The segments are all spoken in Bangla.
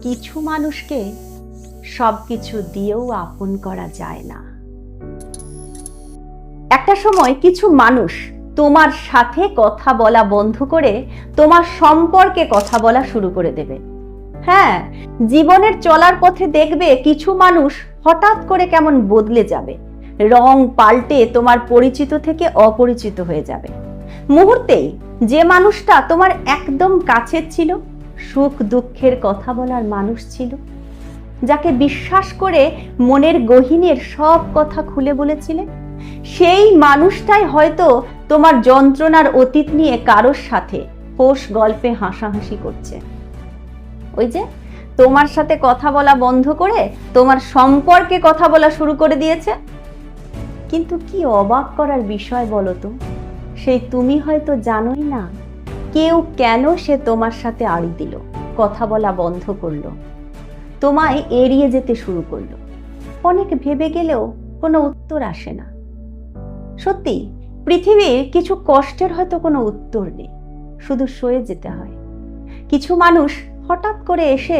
কিছু মানুষকে সবকিছু দিয়েও আপন করা যায় না। একটা সময় কিছু মানুষ তোমার সাথে কথা বলা বন্ধ করে তোমার সম্পর্কে কথা বলা শুরু করে দেবে। হ্যাঁ, জীবনের চলার পথে দেখবে কিছু মানুষ হঠাৎ করে কেমন বদলে যাবে, রং পাল্টে তোমার পরিচিত থেকে অপরিচিত হয়ে যাবে। মুহূর্তেই যে মানুষটা তোমার একদম কাছের ছিল, সুখ দুঃখের কথা বলার মানুষ ছিল, যাকে বিশ্বাস করে মনের গহীনের সব কথা খুলে বলেছিলে, সেই মানুষটাই হয়তো তোমার যন্ত্রণার অতীত নিয়ে কারোর সাথে হোস গল্পে হাসাহাসি করছে। ওই যে তোমার সাথে কথা বলা বন্ধ করে তোমার সম্পর্কে কথা বলা শুরু করে দিয়েছে। কিন্তু কি অবাক করার বিষয় বলো তো, সেই তুমি হয়তো জানোই না কেউ কেন সে তোমার সাথে আড়ি দিল, কথা বলা বন্ধ করলো, তোমায় এড়িয়ে যেতে শুরু করলো। অনেক ভেবে গেলেও কোনো উত্তর আসে না। সত্যি, পৃথিবীর কিছু কষ্টের হয়তো কোনো উত্তর নেই, শুধু সয়ে যেতে হয়। কিছু মানুষ হঠাৎ করে এসে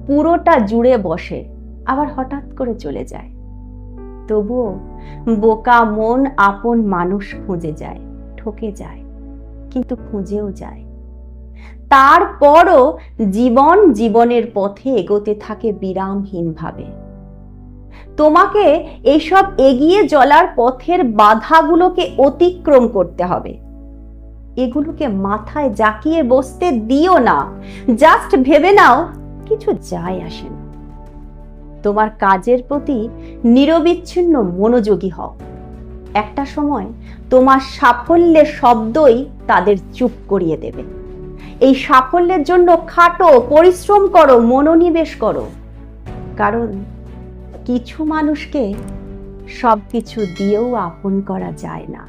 পুরোটা জুড়ে বসে, আবার হঠাৎ করে চলে যায়। তবুও বোকা মন আপন মানুষ খুঁজে যায়, ঠকে যায়, কিন্তু খুঁজেও যায়। তারপরও জীবনের পথে এগোতে থাকে বিরামহীনভাবে। তোমাকে এইসব এগিয়ে চলার পথের বাধাগুলোকে অতিক্রম করতে হবে। এগুলোকে মাথায় জাকিয়ে বসতে দিও না। জাস্ট ভেবে নাও কিছু যায় আসে না। তোমার কাজের প্রতি নিরবিচ্ছিন্ন মনোযোগী হও। একটা সময় তোমার সাফল্যের শব্দই তাদের চুপ করিয়ে দেবে। এই সাফল্যের জন্য খাটো, পরিশ্রম করো, মনোনিবেশ করো। কারণ কিছু মানুষকে সবকিছু দিয়েও আপন করা যায় না।